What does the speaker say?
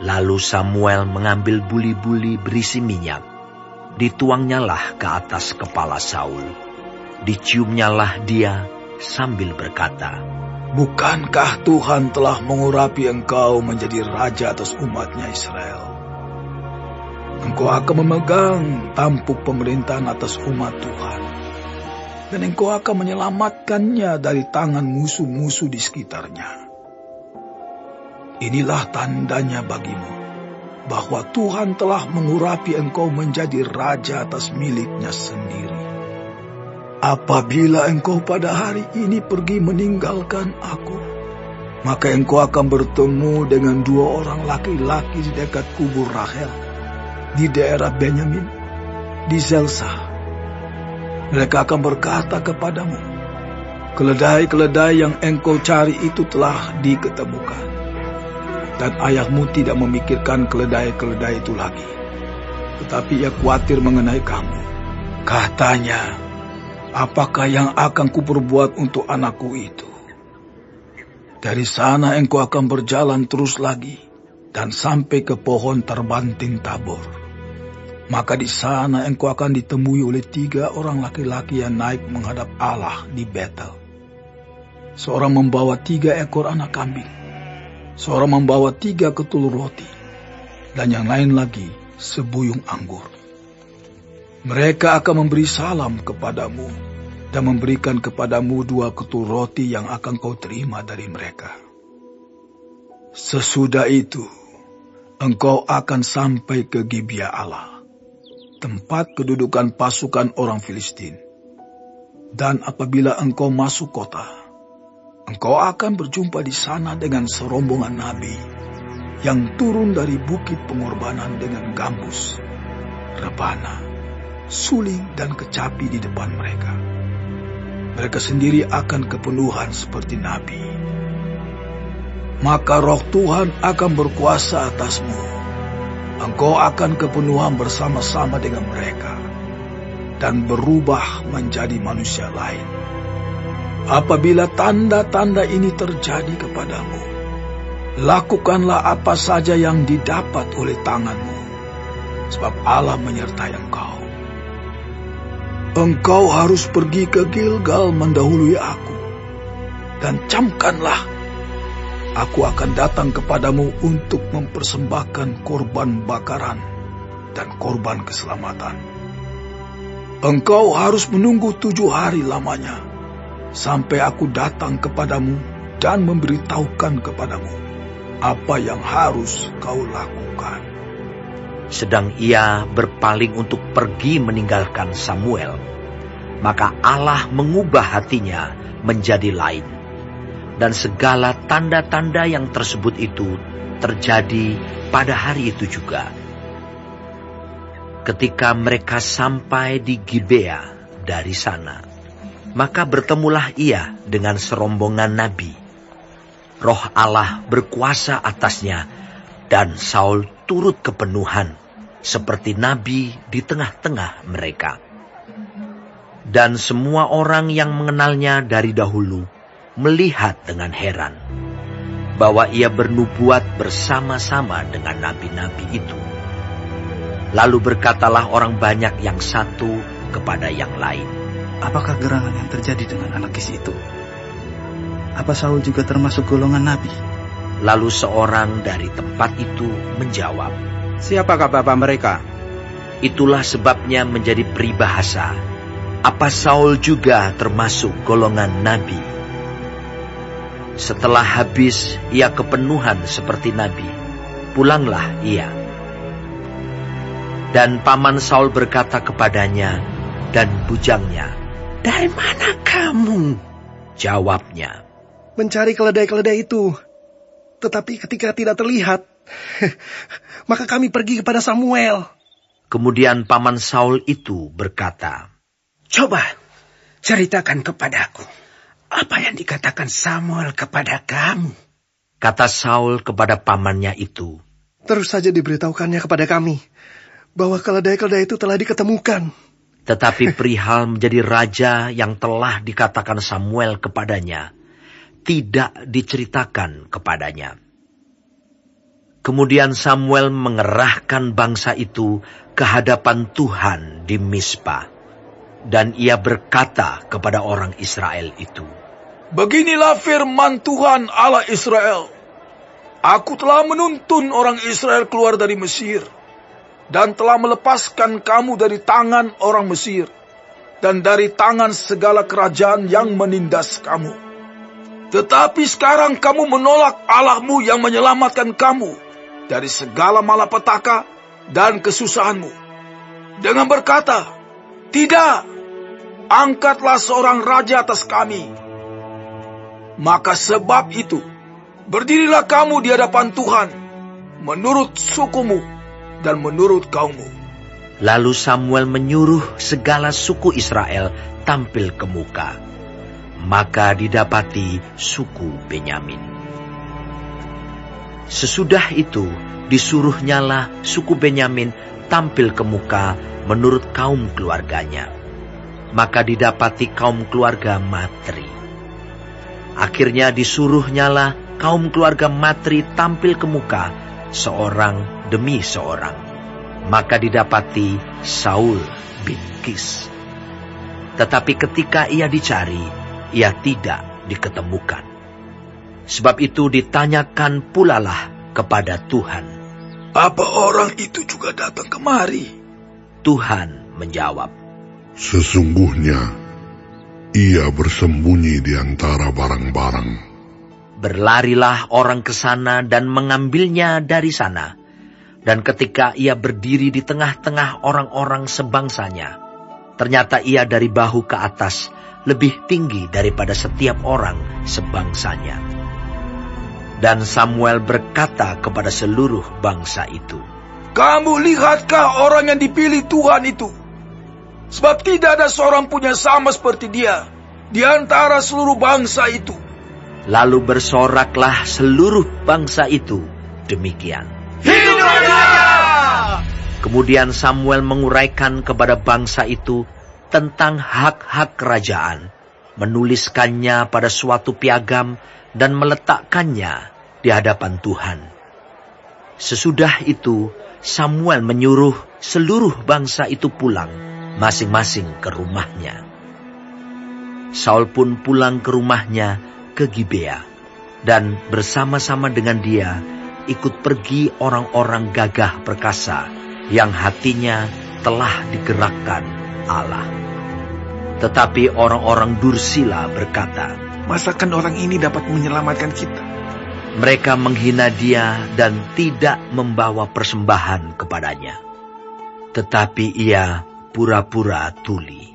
Lalu Samuel mengambil buli-buli berisi minyak, dituangnyalah ke atas kepala Saul, diciumnyalah dia sambil berkata, "Bukankah Tuhan telah mengurapi engkau menjadi raja atas umatnya Israel? Engkau akan memegang tampuk pemerintahan atas umat Tuhan, dan engkau akan menyelamatkannya dari tangan musuh-musuh di sekitarnya. Inilah tandanya bagimu, bahwa Tuhan telah mengurapi engkau menjadi raja atas miliknya sendiri. Apabila engkau pada hari ini pergi meninggalkan aku, maka engkau akan bertemu dengan 2 orang laki-laki di dekat kubur Rahel, di daerah Benyamin, di Zelsa. Mereka akan berkata kepadamu, keledai-keledai yang engkau cari itu telah diketemukan. Dan ayahmu tidak memikirkan keledai-keledai itu lagi, tetapi ia khawatir mengenai kamu. Katanya, apakah yang akan kuperbuat untuk anakku itu? Dari sana engkau akan berjalan terus lagi, dan sampai ke pohon terbanting Tabor. Maka di sana engkau akan ditemui oleh 3 orang laki-laki yang naik menghadap Allah di Betel. Seorang membawa 3 ekor anak kambing, seorang membawa 3 ketul roti, dan yang lain lagi sebuyung anggur. Mereka akan memberi salam kepadamu dan memberikan kepadamu 2 ketul roti yang akan kau terima dari mereka. Sesudah itu, engkau akan sampai ke Gibea Allah, tempat kedudukan pasukan orang Filistin. Dan apabila engkau masuk kota, engkau akan berjumpa di sana dengan serombongan nabi yang turun dari bukit pengorbanan dengan gambus, rebana, suling dan kecapi di depan mereka. Mereka sendiri akan kepenuhan seperti nabi. Maka roh Tuhan akan berkuasa atasmu. Engkau akan kepenuhan bersama-sama dengan mereka dan berubah menjadi manusia lain. Apabila tanda-tanda ini terjadi kepadamu, lakukanlah apa saja yang didapat oleh tanganmu, sebab Allah menyertai engkau. Engkau harus pergi ke Gilgal mendahului aku, dan camkanlah, aku akan datang kepadamu untuk mempersembahkan korban bakaran dan korban keselamatan. Engkau harus menunggu 7 hari lamanya, sampai aku datang kepadamu dan memberitahukan kepadamu apa yang harus kau lakukan." Sedang ia berpaling untuk pergi meninggalkan Samuel, maka Allah mengubah hatinya menjadi lain. Dan segala tanda-tanda yang tersebut itu terjadi pada hari itu juga. Ketika mereka sampai di Gibea dari sana, maka bertemulah ia dengan serombongan nabi. Roh Allah berkuasa atasnya, dan Saul turut kepenuhan, seperti nabi di tengah-tengah mereka. Dan semua orang yang mengenalnya dari dahulu melihat dengan heran bahwa ia bernubuat bersama-sama dengan nabi-nabi itu. Lalu berkatalah orang banyak yang satu kepada yang lain, "Apakah gerangan yang terjadi dengan anak Kis itu? Apa Saul juga termasuk golongan nabi?" Lalu seorang dari tempat itu menjawab, "Siapakah bapak mereka?" Itulah sebabnya menjadi peribahasa, apa Saul juga termasuk golongan nabi? Setelah habis ia kepenuhan seperti nabi, pulanglah ia. Dan paman Saul berkata kepadanya dan bujangnya, "Dari mana kamu?" Jawabnya, "Mencari keledai-keledai itu. Tetapi ketika tidak terlihat, maka kami pergi kepada Samuel." Kemudian paman Saul itu berkata, "Coba ceritakan kepadaku, apa yang dikatakan Samuel kepada kamu?" Kata Saul kepada pamannya itu, "Terus saja diberitahukannya kepada kami bahwa keledai-keledai itu telah diketemukan." Tetapi perihal menjadi raja yang telah dikatakan Samuel kepadanya, tidak diceritakan kepadanya. Kemudian Samuel mengerahkan bangsa itu ke hadapan Tuhan di Mispa. Dan ia berkata kepada orang Israel itu, "Beginilah firman Tuhan Allah Israel. Aku telah menuntun orang Israel keluar dari Mesir, dan telah melepaskan kamu dari tangan orang Mesir, dan dari tangan segala kerajaan yang menindas kamu. Tetapi sekarang kamu menolak Allahmu yang menyelamatkan kamu dari segala malapetaka dan kesusahanmu, dengan berkata, 'Tidak, angkatlah seorang raja atas kami.' Maka sebab itu, berdirilah kamu di hadapan Tuhan, menurut sukumu dan menurut kaummu." Lalu Samuel menyuruh segala suku Israel tampil ke muka. Maka didapati suku Benyamin. Sesudah itu disuruhnyalah suku Benyamin tampil ke muka menurut kaum keluarganya. Maka didapati kaum keluarga Matri. Akhirnya disuruhnyalah kaum keluarga Matri tampil ke muka seorang demi seorang. Maka didapati Saul bin Kis. Tetapi ketika ia dicari, ia tidak diketemukan. Sebab itu ditanyakan pulalah kepada Tuhan, "Apa orang itu juga datang kemari?" Tuhan menjawab, "Sesungguhnya ia bersembunyi di antara barang-barang." Berlarilah orang ke sana dan mengambilnya dari sana. Dan ketika ia berdiri di tengah-tengah orang-orang sebangsanya, ternyata ia dari bahu ke atas lebih tinggi daripada setiap orang sebangsanya. Dan Samuel berkata kepada seluruh bangsa itu, "Kamu lihatkah orang yang dipilih Tuhan itu? Sebab tidak ada seorang pun yang sama seperti dia di antara seluruh bangsa itu." Lalu bersoraklah seluruh bangsa itu demikian. "Hidup raja!" Kemudian Samuel menguraikan kepada bangsa itu tentang hak-hak kerajaan, menuliskannya pada suatu piagam dan meletakkannya di hadapan Tuhan. Sesudah itu Samuel menyuruh seluruh bangsa itu pulang masing-masing ke rumahnya. Saul pun pulang ke rumahnya ke Gibea, dan bersama-sama dengan dia ikut pergi orang-orang gagah perkasa yang hatinya telah digerakkan Allah. Tetapi orang-orang dursila berkata, Masakan orang ini dapat menyelamatkan kita? Mereka menghina dia dan tidak membawa persembahan kepadanya. Tetapi ia pura-pura tuli.